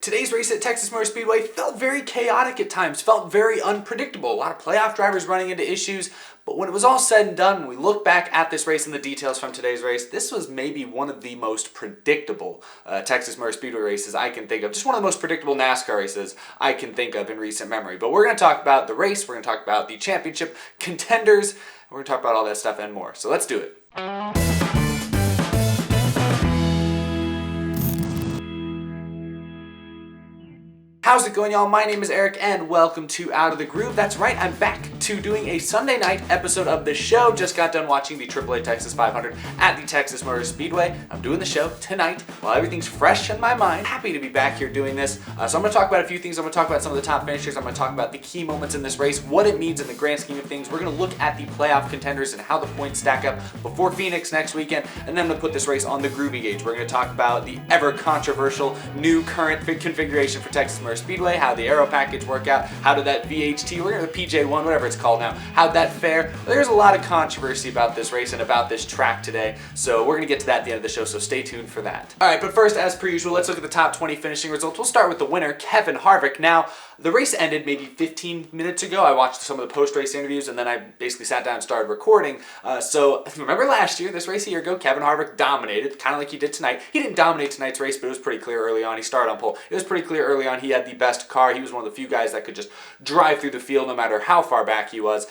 Today's race at Texas Motor Speedway felt very chaotic at times, felt very unpredictable. A lot of playoff drivers running into issues, but when it was all said and done, when we look back at this race and the details from today's race, this was maybe one of the most predictable Texas Motor Speedway races I can think of. Just one of the most predictable NASCAR races I can think of in recent memory. But we're going to talk about the race, we're going to talk about the championship contenders, we're going to talk about all that stuff and more. So let's do it. How's it going, y'all? My name is Eric and welcome to Out of the Groove. That's right, I'm back to doing a Sunday night episode of the show. Just got done watching the AAA Texas 500 at the Texas Motor Speedway. I'm doing the show tonight while everything's fresh in my mind. Happy to be back here doing this. So I'm going to talk about a few things. I'm going to talk about some of the top finishers. I'm going to talk about the key moments in this race, what it means in the grand scheme of things. We're going to look at the playoff contenders and how the points stack up before Phoenix next weekend. And then I'm going to put this race on the Groovy Gauge. We're going to talk about the ever controversial new current configuration for Texas Motor Speedway, how the aero package work out, how did that VHT, we're going to the PJ1, whatever it's called now, how'd that fare? There's a lot of controversy about this race and about this track today, so we're going to get to that at the end of the show, so stay tuned for that. Alright, but first, as per usual, let's look at the top 20 finishing results. We'll start with the winner, Kevin Harvick. Now, the race ended maybe 15 minutes ago. I watched some of the post-race interviews, and then I basically sat down and started recording. So remember last year, this race a year ago, Kevin Harvick dominated, kind of like he did tonight. He didn't dominate tonight's race, but it was pretty clear early on. He started on pole. It was pretty clear early on he had the best car. He was one of the few guys that could just drive through the field no matter how far back he was.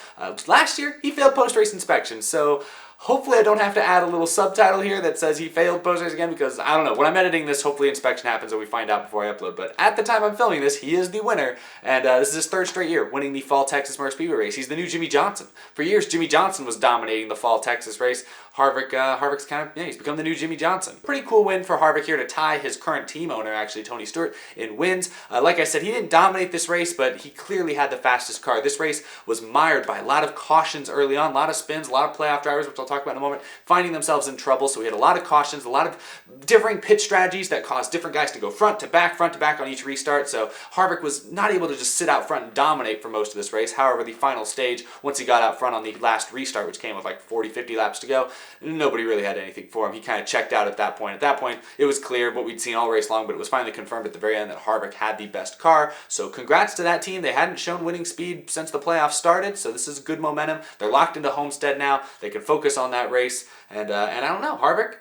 Last year, he failed post-race inspection, so hopefully I don't have to add a little subtitle here that says he failed post-race again, because I don't know. When I'm editing this, hopefully inspection happens and we find out before I upload. But at the time I'm filming this, he is the winner, and this is his third straight year winning the Fall Texas Motor Speedway race. He's the new Jimmy Johnson. For years, Jimmy Johnson was dominating the Fall Texas race. Harvick's kind of, he's become the new Jimmy Johnson. Pretty cool win for Harvick here to tie his current team owner, actually, Tony Stewart, in wins. Like I said, he didn't dominate this race, but he clearly had the fastest car. This race was mired by a lot of cautions early on, a lot of spins, a lot of playoff drivers, which I'll talk about in a moment, finding themselves in trouble. So we had a lot of cautions, a lot of differing pit strategies that caused different guys to go front to back on each restart. So Harvick was not able to just sit out front and dominate for most of this race. However, the final stage, once he got out front on the last restart, which came with like 40, 50 laps to go, nobody really had anything for him. He kind of checked out at that point. At that point, it was clear what we'd seen all race long, but it was finally confirmed at the very end that Harvick had the best car. So congrats to that team. They hadn't shown winning speed since the playoffs started, so this is good momentum. They're locked into Homestead now. They can focus on that race, and I don't know, Harvick,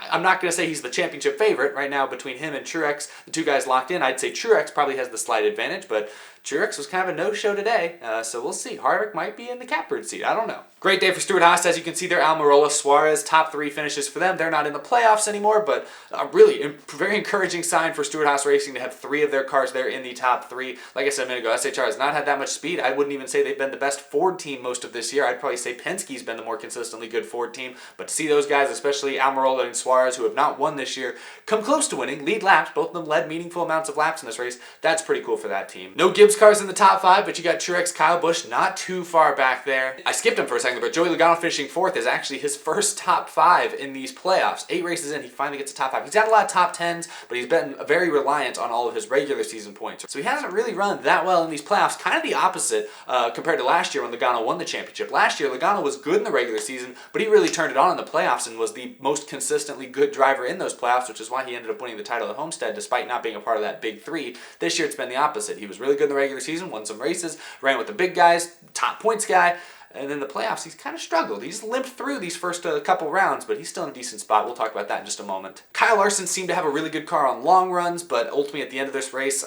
I'm not going to say he's the championship favorite right now between him and Truex, the two guys locked in. I'd say Truex probably has the slight advantage, but Truex was kind of a no-show today, so we'll see. Harvick might be in the catbird seat. I don't know. Great day for Stewart-Haas. As you can see there, Almirola, Suarez, top three finishes for them. They're not in the playoffs anymore, but a really very encouraging sign for Stewart-Haas Racing to have three of their cars there in the top three. Like I said a minute ago, SHR has not had that much speed. I wouldn't even say they've been the best Ford team most of this year. I'd probably say Penske's been the more consistently good Ford team, but to see those guys, especially Almirola and Suarez, who have not won this year, come close to winning, lead laps, both of them led meaningful amounts of laps in this race, that's pretty cool for that team. No Gibbs cars in the top five, but you got Truex, Kyle Busch not too far back there. I skipped him for a second, but Joey Logano finishing fourth is actually his first top five in these playoffs. 8 races in, he finally gets a top five. He's got a lot of top tens, but he's been very reliant on all of his regular season points. So he hasn't really run that well in these playoffs, kind of the opposite compared to last year when Logano won the championship. Last year, Logano was good in the regular season, but he really turned it on in the playoffs and was the most consistently good driver in those playoffs, which is why he ended up winning the title at Homestead despite not being a part of that big three. This year, it's been the opposite. He was really good in the regular season, won some races, ran with the big guys, top points guy, and then the playoffs, he's kind of struggled. He's limped through these first couple rounds, but he's still in a decent spot. We'll talk about that in just a moment. Kyle Larson seemed to have a really good car on long runs, but ultimately at the end of this race,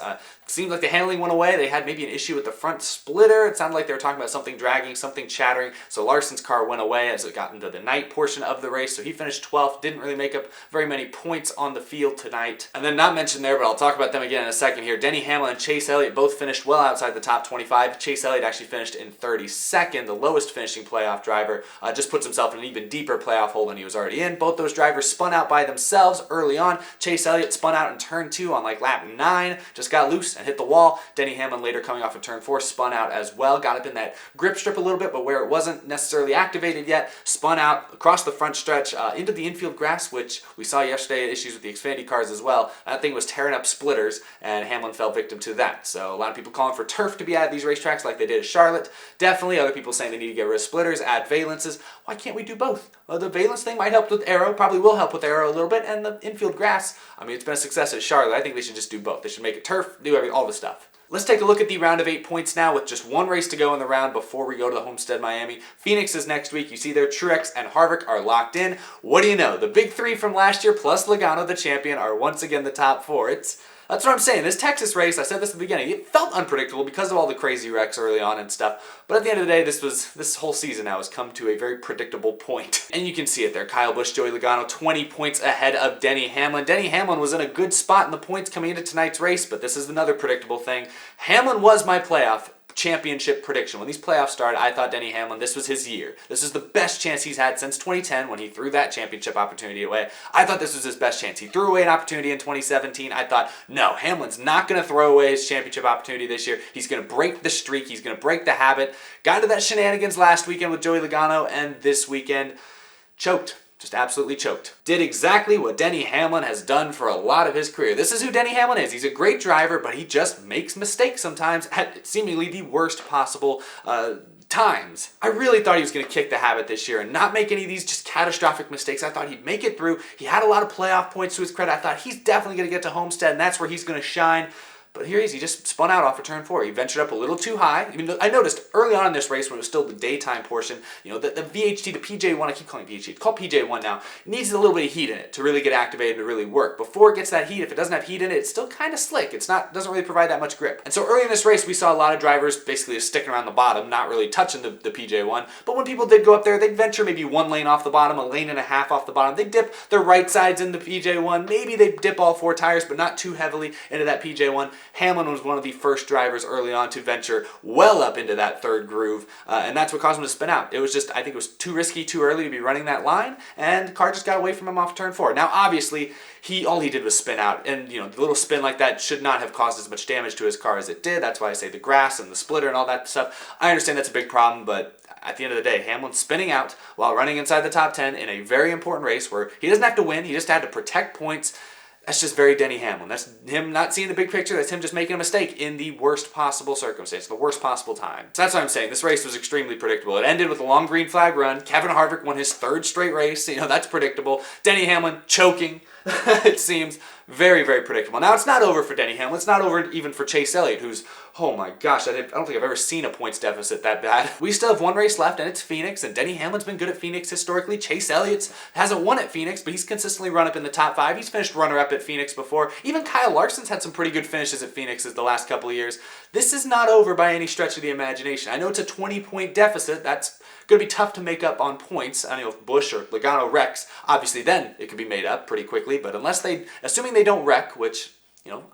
seemed like the handling went away. They had maybe an issue with the front splitter. It sounded like they were talking about something dragging, something chattering, so Larson's car went away as it got into the night portion of the race, so he finished 12th, didn't really make up very many points on the field tonight. And then not mentioned there, but I'll talk about them again in a second here, Denny Hamlin and Chase Elliott both finished well outside the top 25. Chase Elliott actually finished in 32nd, the lowest finishing playoff driver, just puts himself in an even deeper playoff hole than he was already in. Both those drivers spun out by themselves early on. Chase Elliott spun out in turn 2 on like lap 9, just got loose and hit the wall. Denny Hamlin later coming off of turn 4 spun out as well, got up in that grip strip a little bit, but where it wasn't necessarily activated yet, spun out across the front stretch into the infield grass, which we saw yesterday issues with the Xfinity cars as well. That thing was tearing up splitters, and Hamlin fell victim to that. So a lot of people calling for turf to be added at these racetracks like they did at Charlotte. Definitely other people saying they need to get rid of splitters, add valences. Why can't we do both? The valence thing might help with aero, probably will help with aero a little bit, and the infield grass, I mean, it's been a success at Charlotte. I think they should just do both. They should make it turf, do all the stuff. Let's take a look at the round of 8 points now with just one race to go in the round before we go to the Homestead Miami. Phoenix is next week. You see there, Truex and Harvick are locked in. What do you know? The big three from last year plus Logano, the champion, are once again the top four. That's what I'm saying. This Texas race, I said this at the beginning, it felt unpredictable because of all the crazy wrecks early on and stuff. But at the end of the day, this whole season now has come to a very predictable point. And you can see it there. Kyle Busch, Joey Logano, 20 points ahead of Denny Hamlin. Denny Hamlin was in a good spot in the points coming into tonight's race, but this is another predictable thing. Hamlin was my playoff championship prediction. When these playoffs started, I thought Denny Hamlin, this was his year. This is the best chance he's had since 2010 when he threw that championship opportunity away. I thought this was his best chance. He threw away an opportunity in 2017. I thought, no, Hamlin's not going to throw away his championship opportunity this year. He's going to break the streak. He's going to break the habit. Got into that shenanigans last weekend with Joey Logano, and this weekend choked. Just absolutely choked. Did exactly what Denny Hamlin has done for a lot of his career. This is who Denny Hamlin is. He's a great driver, but he just makes mistakes sometimes at seemingly the worst possible times. I really thought he was going to kick the habit this year and not make any of these just catastrophic mistakes. I thought he'd make it through. He had a lot of playoff points to his credit. I thought he's definitely going to get to Homestead, and that's where he's going to shine. But here he is. He just spun out off of turn 4. He ventured up a little too high. I noticed early on in this race when it was still the daytime portion, the VHT, the PJ1, I keep calling it VHT, it's called PJ1 now, needs a little bit of heat in it to really get activated and to really work. Before it gets that heat, if it doesn't have heat in it, it's still kind of slick. Doesn't really provide that much grip. And so early in this race, we saw a lot of drivers basically just sticking around the bottom, not really touching the PJ1. But when people did go up there, they'd venture maybe 1 lane off the bottom, 1.5 lanes off the bottom. They'd dip their right sides in the PJ1. Maybe they'd dip all 4 tires, but not too heavily into that PJ1. Hamlin was one of the first drivers early on to venture well up into that third groove, and that's what caused him to spin out. It was just, I think it was too risky, too early to be running that line, and the car just got away from him off turn 4. Now, obviously, all he did was spin out, and the little spin like that should not have caused as much damage to his car as it did. That's why I say the grass and the splitter and all that stuff. I understand that's a big problem, but at the end of the day, Hamlin's spinning out while running inside the top 10 in a very important race where he doesn't have to win, he just had to protect points. That's just very Denny Hamlin. That's him not seeing the big picture. That's him just making a mistake in the worst possible circumstance, the worst possible time. So that's what I'm saying. This race was extremely predictable. It ended with a long green flag run. Kevin Harvick won his 3rd straight race. That's predictable. Denny Hamlin choking. It seems very, very predictable. Now, it's not over for Denny Hamlin. It's not over even for Chase Elliott, who's, oh my gosh, I don't think I've ever seen a points deficit that bad. We still have 1 race left, and it's Phoenix, and Denny Hamlin's been good at Phoenix historically. Chase Elliott hasn't won at Phoenix, but he's consistently run up in the top 5. He's finished runner-up at Phoenix before. Even Kyle Larson's had some pretty good finishes at Phoenix the last couple of years. This is not over by any stretch of the imagination. I know it's a 20-point deficit. That's going to be tough to make up on points. I don't know if Busch or Logano wrecks. Obviously, then it could be made up pretty quickly, but assuming they don't wreck, which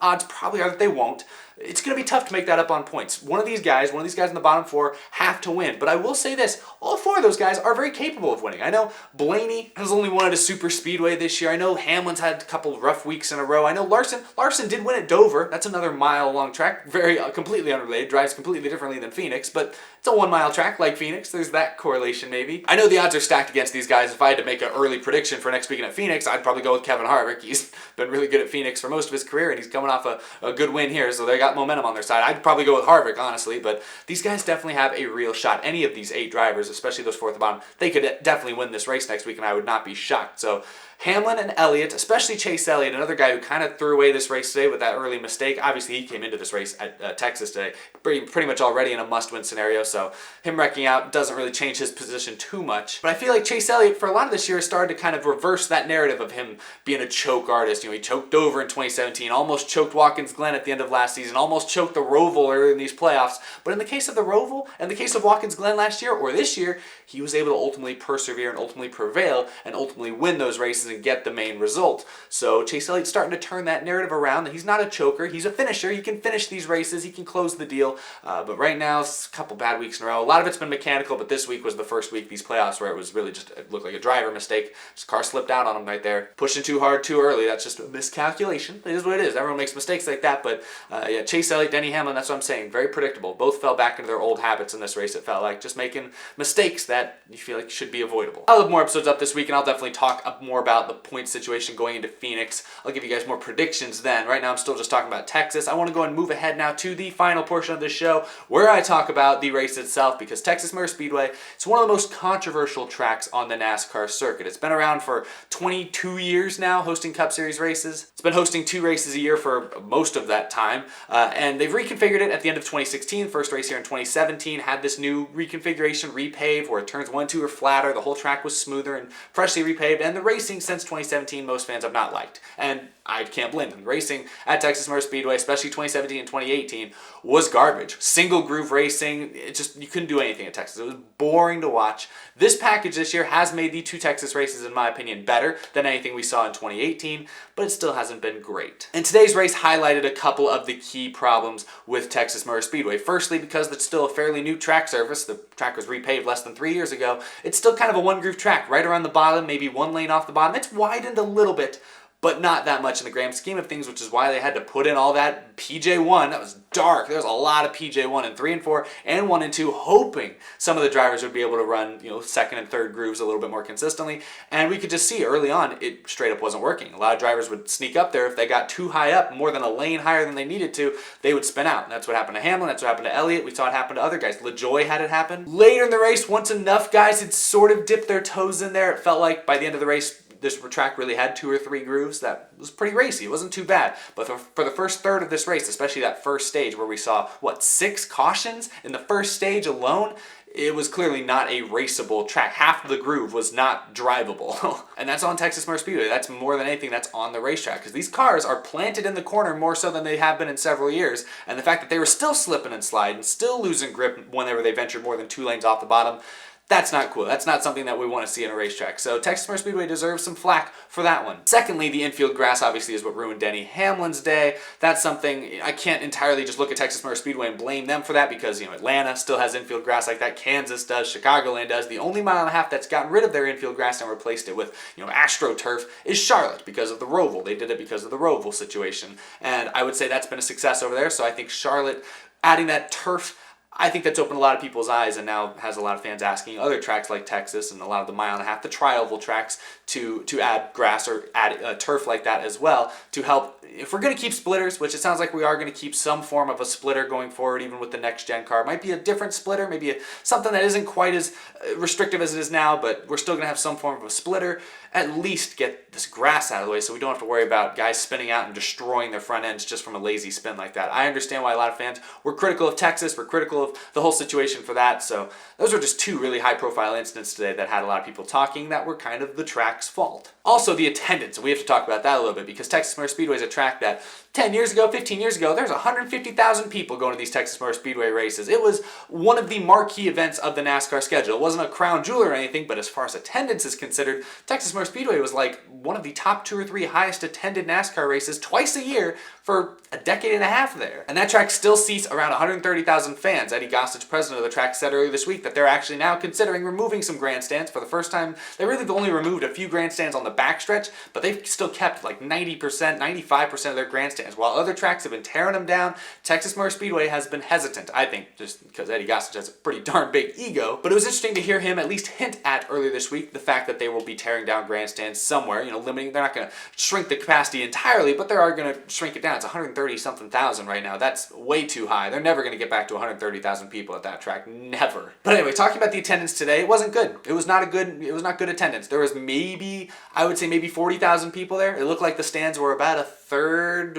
odds probably are that they won't, it's going to be tough to make that up on points. One of these guys in the bottom 4 have to win. But I will say this, all 4 of those guys are very capable of winning. I know Blaney has only won at a super speedway this year. I know Hamlin's had a couple rough weeks in a row. I know Larson did win at Dover. That's another mile-long track, very completely unrelated, drives completely differently than Phoenix, but it's a 1-mile track like Phoenix. There's that correlation maybe. I know the odds are stacked against these guys. If I had to make an early prediction for next weekend at Phoenix, I'd probably go with Kevin Harvick. He's been really good at Phoenix for most of his career, and he's coming off a good win here, so they got momentum on their side. I'd probably go with Harvick, honestly, but these guys definitely have a real shot. Any of these 8 drivers, especially those 4 at the bottom, they could definitely win this race next week, and I would not be shocked. So Hamlin and Elliott, especially Chase Elliott, another guy who kind of threw away this race today with that early mistake. Obviously, he came into this race at Texas today pretty much already in a must-win scenario, so him wrecking out doesn't really change his position too much. But I feel like Chase Elliott, for a lot of this year, started to kind of reverse that narrative of him being a choke artist. He choked Dover in 2017, almost choked Watkins Glen at the end of last season, almost choked the Roval early in these playoffs. But in the case of the Roval, and the case of Watkins Glen last year, or this year, he was able to ultimately persevere and ultimately prevail and ultimately win those races and get the main result. So Chase Elliott's starting to turn that narrative around. He's not a choker. He's a finisher. He can finish these races. He can close the deal. But right now, it's a couple bad weeks in a row. A lot of it's been mechanical, but this week was the first week, these playoffs, where it was really just, it looked like a driver mistake. His car slipped out on him right there. Pushing too hard too early. That's just a miscalculation. It is what it is. Everyone makes mistakes like that. But yeah, Chase Elliott, Denny Hamlin, that's what I'm saying. Very predictable. Both fell back into their old habits in this race, it felt like. Just making mistakes that you feel like should be avoidable. I'll have more episodes up this week, and I'll definitely talk more about about the point situation going into Phoenix. I'll give you guys more predictions then. Right now I'm still just talking about Texas. I want to go and move ahead now to the final portion of the show where I talk about the race itself, because Texas Motor Speedway is one of the most controversial tracks on the NASCAR circuit. It's been around for 22 years now, hosting Cup Series races. It's been hosting 2 races a year for most of that time, and they've reconfigured it at the end of 2016. First race here in 2017 had this new reconfiguration, repave, where turns 1, 2 are flatter, the whole track was smoother and freshly repaved, and the racing since 2017 most fans have not liked. And I can't blame them. Racing at Texas Motor Speedway, especially 2017 and 2018, was garbage. Single groove racing, you couldn't do anything at Texas. It was boring to watch. This package this year has made the 2 Texas races, in my opinion, better than anything we saw in 2018, but it still hasn't been great. And today's race highlighted a couple of the key problems with Texas Motor Speedway. Firstly, because it's still a fairly new track surface, the track was repaved less than 3 years ago, it's still kind of a one groove track, right around the bottom, maybe 1 lane off the bottom. It's widened a little bit, but not that much in the grand scheme of things, which is why they had to put in all that PJ1. That was dark. There was a lot of PJ1 in 3 and 4 and 1 and 2, hoping some of the drivers would be able to run, second and third grooves a little bit more consistently. And we could just see early on, it straight up wasn't working. A lot of drivers would sneak up there. If they got too high up, more than a lane higher than they needed to, they would spin out. And that's what happened to Hamlin. That's what happened to Elliott. We saw it happen to other guys. LaJoy had it happen. Later in the race, once enough guys had sort of dipped their toes in there, it felt like by the end of the race, this track really had 2 or 3 grooves. That was pretty racy. It wasn't too bad. But for the first third of this race, especially that first stage where we saw, 6 cautions in the first stage alone, it was clearly not a raceable track. Half of the groove was not drivable. And that's on Texas Motor Speedway. That's more than anything that's on the racetrack, because these cars are planted in the corner more so than they have been in several years. And the fact that they were still slipping and sliding, still losing grip whenever they ventured more than 2 lanes off the bottom, that's not cool. That's not something that we want to see in a racetrack. So Texas Motor Speedway deserves some flack for that one. Secondly, the infield grass obviously is what ruined Denny Hamlin's day. That's something, I can't entirely just look at Texas Motor Speedway and blame them for that, because Atlanta still has infield grass like that. Kansas does. Chicagoland does. The only mile and a half that's gotten rid of their infield grass and replaced it with AstroTurf is Charlotte, because of the Roval. They did it because of the Roval situation. And I would say that's been a success over there. So I think Charlotte, adding that turf, I think that's opened a lot of people's eyes and now has a lot of fans asking other tracks like Texas and a lot of the mile and a half, the tri-oval tracks, to add grass or add turf like that as well to help. If we're going to keep splitters, which it sounds like we are going to keep some form of a splitter going forward, even with the next gen car. It might be a different splitter, maybe something that isn't quite as restrictive as it is now, but we're still going to have some form of a splitter. At least get this grass out of the way so we don't have to worry about guys spinning out and destroying their front ends just from a lazy spin like that. I understand why a lot of fans were critical of Texas, were critical of the whole situation for that. So those are just 2 really high profile incidents today that had a lot of people talking that were kind of the track's fault. Also, the attendance. We have to talk about that a little bit, because Texas Motor Speedway is a track that 10 years ago, 15 years ago, there's 150,000 people going to these Texas Motor Speedway races. It was one of the marquee events of the NASCAR schedule. It wasn't a crown jewel or anything, but as far as attendance is considered, Texas Motor Speedway was like one of the top 2 or 3 highest attended NASCAR races twice a year for a decade and a half there. And that track still seats around 130,000 fans. Eddie Gossage, president of the track, said earlier this week that they're actually now considering removing some grandstands for the first time. They really have only removed a few grandstands on the backstretch, but they've still kept like 90%, 95% of their grandstands. While other tracks have been tearing them down, Texas Motor Speedway has been hesitant, I think, just because Eddie Gossage has a pretty darn big ego. But it was interesting to hear him at least hint at earlier this week the fact that they will be tearing down grandstands somewhere, limiting. They're not going to shrink the capacity entirely, but they are going to shrink it down. It's 130-something thousand right now. That's way too high. They're never going to get back to 130,000 people at that track. Never. But anyway, talking about the attendance today, it wasn't good. It was not good attendance. There was I would say maybe 40,000 people there. It looked like the stands were about a third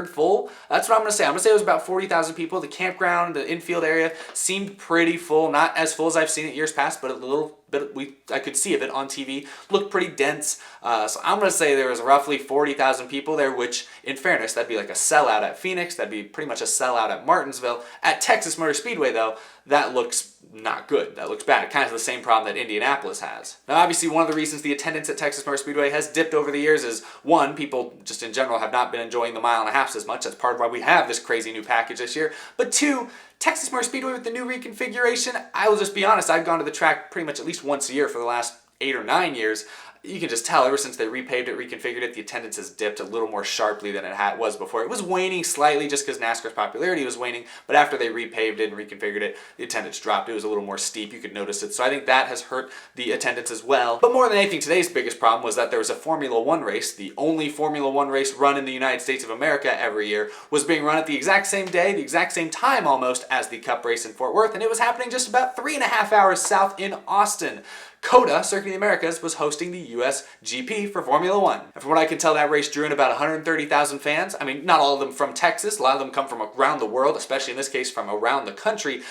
full. That's what I'm going to say. I'm going to say it was about 40,000 people. The campground, the infield area seemed pretty full. Not as full as I've seen it years past, but a little bit. I could see a bit on TV. Looked pretty dense. So I'm going to say there was roughly 40,000 people there, which in fairness, that'd be like a sellout at Phoenix. That'd be pretty much a sellout at Martinsville. At Texas Motor Speedway, though, that looks not good. That looks bad. Kind of the same problem that Indianapolis has. Now, obviously, one of the reasons the attendance at Texas Motor Speedway has dipped over the years is, one, people just in general have not been enjoying the mile and a half as much. That's part of why we have this crazy new package this year. But 2, Texas Motor Speedway with the new reconfiguration, I will just be honest, I've gone to the track pretty much at least once a year for the last 8 or 9 years. you can just tell ever since they repaved it, reconfigured it, the attendance has dipped a little more sharply than it was before. It was waning slightly just because NASCAR's popularity was waning, but after they repaved it and reconfigured it, the attendance dropped. It was a little more steep. You could notice it. So I think that has hurt the attendance as well. But more than anything, today's biggest problem was that there was a Formula One race. The only Formula One race run in the United States of America every year was being run at the exact same day, the exact same time almost as the Cup race in Fort Worth, and it was happening just about 3.5 hours south in Austin. COTA, Circuit of the Americas, was hosting the US GP for Formula One. And from what I can tell, that race drew in about 130,000 fans. I mean, not all of them from Texas. A lot of them come from around the world, especially in this case from around the country.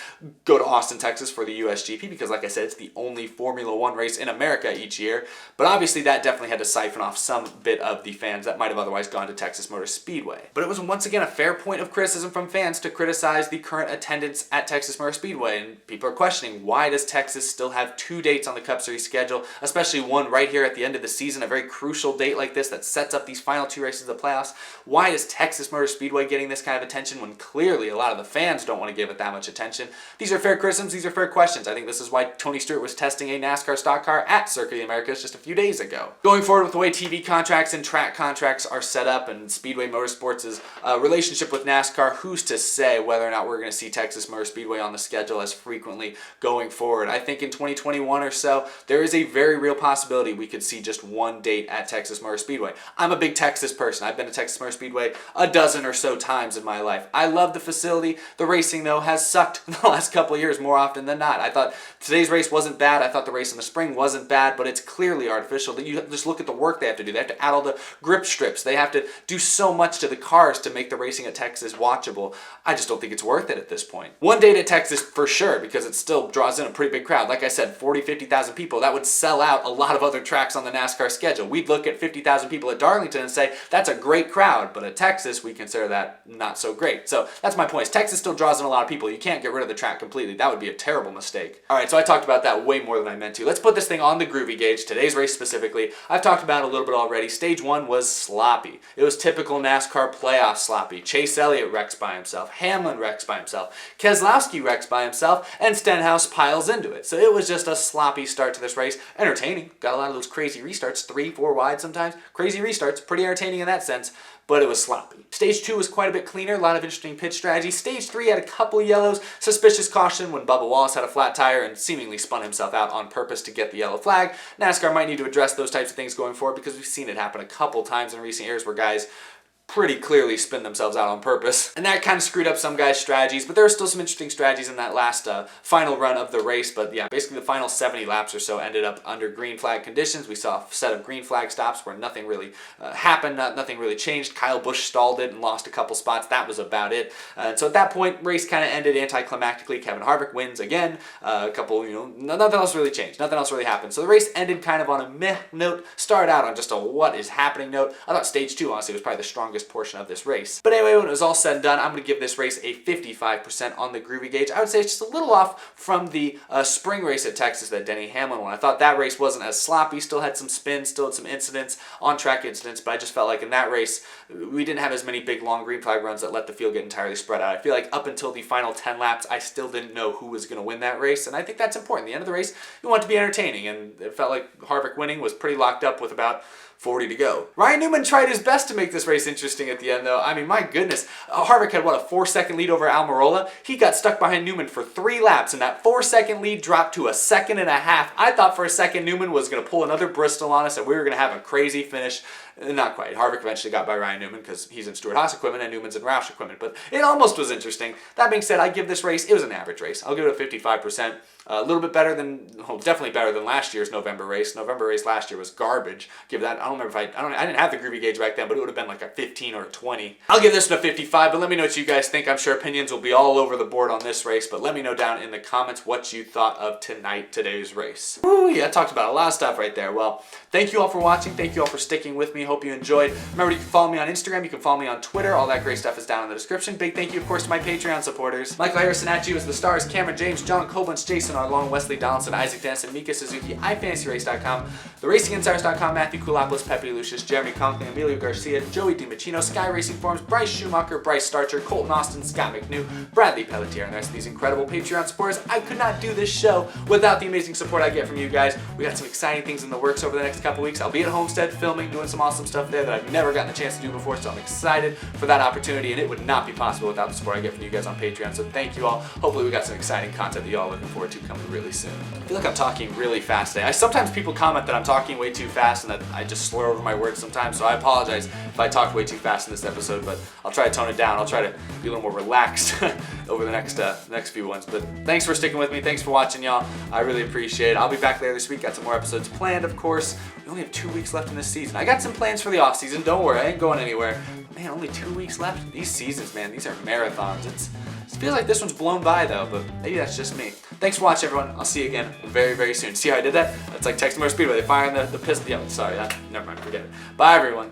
Go to Austin, Texas for the US GP because, like I said, it's the only Formula One race in America each year. But obviously that definitely had to siphon off some bit of the fans that might have otherwise gone to Texas Motor Speedway. But it was once again a fair point of criticism from fans to criticize the current attendance at Texas Motor Speedway. And people are questioning, why does Texas still have 2 dates on the Cup Series schedule, especially one right here at the end of the season, a very crucial date like this that sets up these final 2 races of the playoffs? Why is Texas Motor Speedway getting this kind of attention when clearly a lot of the fans don't want to give it that much attention? These are fair criticisms, these are fair questions. I think this is why Tony Stewart was testing a NASCAR stock car at Circuit of the Americas just a few days ago. Going forward with the way TV contracts and track contracts are set up and Speedway Motorsports' relationship with NASCAR, who's to say whether or not we're going to see Texas Motor Speedway on the schedule as frequently going forward? I think in 2021 or so, there is a very real possibility we could see just one date at Texas Motor Speedway. I'm a big Texas person. I've been to Texas Motor Speedway a dozen or so times in my life. I love the facility. The racing, though, has sucked the last couple of years more often than not. I thought today's race wasn't bad. I thought the race in the spring wasn't bad, but it's clearly artificial. You just look at the work they have to do. They have to add all the grip strips. They have to do so much to the cars to make the racing at Texas watchable. I just don't think it's worth it at this point. One date at Texas for sure, because it still draws in a pretty big crowd. Like I said, 40, 50,000 people. That would sell out a lot of other tracks on the NASCAR schedule. We'd look at 50,000 people at Darlington and say, that's a great crowd, but at Texas, we consider that not so great. So that's my point. Is Texas still draws in a lot of people. You can't get rid of the track completely. That would be a terrible mistake. All right, so I talked about that way more than I meant to. Let's put this thing on the Groovy Gauge, today's race specifically. I've talked about it a little bit already. Stage 1 was sloppy. It was typical NASCAR playoff sloppy. Chase Elliott wrecks by himself. Hamlin wrecks by himself. Keselowski wrecks by himself. And Stenhouse piles into it. So it was just a sloppy start to this race. Entertaining. Got a lot of those crazy restarts, 3, 4 wide sometimes. Crazy restarts, pretty entertaining in that sense, but it was sloppy. Stage 2 was quite a bit cleaner, a lot of interesting pit strategy. Stage 3 had a couple of yellows, suspicious caution when Bubba Wallace had a flat tire and seemingly spun himself out on purpose to get the yellow flag. NASCAR might need to address those types of things going forward because we've seen it happen a couple times in recent years where guys pretty clearly spin themselves out on purpose. And that kind of screwed up some guys' strategies, but there were still some interesting strategies in that last final run of the race. But yeah, basically the final 70 laps or so ended up under green flag conditions. We saw a set of green flag stops where nothing really happened, nothing really changed. Kyle Busch stalled it and lost a couple spots. That was about it. And so at that point, race kind of ended anticlimactically. Kevin Harvick wins again. A couple, nothing else really changed. Nothing else really happened. So the race ended kind of on a meh note, started out on just a what is happening note. I thought stage 2, honestly, was probably the strongest portion of this race. But anyway, when it was all said and done, I'm going to give this race a 55% on the Groovy Gauge. I would say it's just a little off from the spring race at Texas that Denny Hamlin won. I thought that race wasn't as sloppy, still had some spins, still had some incidents, on-track incidents, but I just felt like in that race, we didn't have as many big, long green flag runs that let the field get entirely spread out. I feel like up until the final 10 laps, I still didn't know who was going to win that race, and I think that's important. At the end of the race, you want it to be entertaining, and it felt like Harvick winning was pretty locked up with about 40 to go. Ryan Newman tried his best to make this race interesting at the end, though. I mean, my goodness. Harvick had, what, a 4-second lead over Almirola? He got stuck behind Newman for 3 laps, and that 4-second lead dropped to a 1.5 seconds. I thought for a second Newman was going to pull another Bristol on us, and we were going to have a crazy finish. Not quite. Harvick eventually got by Ryan Newman because he's in Stewart-Haas equipment and Newman's in Roush equipment, but it almost was interesting. That being said, I give this race, it was an average race. I'll give it a 55%. A little bit better than, well, definitely better than last year's November race. November race last year was garbage. Give that, I don't remember if I didn't have the Groovy Gauge back then, but it would have been like a 15 or a 20. I'll give this one a 55, but let me know what you guys think. I'm sure opinions will be all over the board on this race, but let me know down in the comments what you thought of today's race. Ooh, yeah, I talked about a lot of stuff right there. Well, thank you all for watching. Thank you all for sticking with me. Hope you enjoyed. Remember, you can follow me on Instagram. You can follow me on Twitter. All that great stuff is down in the description. Big thank you, of course, to my Patreon supporters. Michael Harrison at you as the stars. Cameron James, John Koblenz, Jason Arlone, Wesley Donaldson, Isaac Denison, Mika Suzuki, iFantasyRace.com, TheRacingInsiders.com, Matthew Koulopoulos, Pepe Lucius, Jeremy Conklin, Emilio Garcia, Joey DiMacchino, Sky Racing Forums, Bryce Schumacher, Bryce Starcher, Colton Austin, Scott McNew, Bradley Pelletier, and the rest of these incredible Patreon supporters. I could not do this show without the amazing support I get from you guys. We got some exciting things in the works over the next couple weeks. I'll be at Homestead filming, doing some awesome stuff there that I've never gotten a chance to do before, so I'm excited for that opportunity, and it would not be possible without the support I get from you guys on Patreon, so thank you all. Hopefully we got some exciting content that y'all are looking forward to coming really soon. I feel like I'm talking really fast today. Sometimes people comment that I'm talking way too fast and that I just slur over my words sometimes, so I apologize if I talked way too fast in this episode, but I'll try to tone it down. I'll try to be a little more relaxed over the next few ones. But thanks for sticking with me. Thanks for watching, y'all. I really appreciate it. I'll be back later this week. Got some more episodes planned, of course. We only have 2 weeks left in this season. I got some plans for the off season. Don't worry, I ain't going anywhere. Man, only 2 weeks left. These seasons, man, these are marathons. It feels like this one's blown by though, but maybe that's just me. Thanks for watching, everyone. I'll see you again very, very soon. See how I did that? It's like Texas Motor Speedway. They fire in the pistol. Yeah, sorry. Never mind. Forget it. Bye, everyone.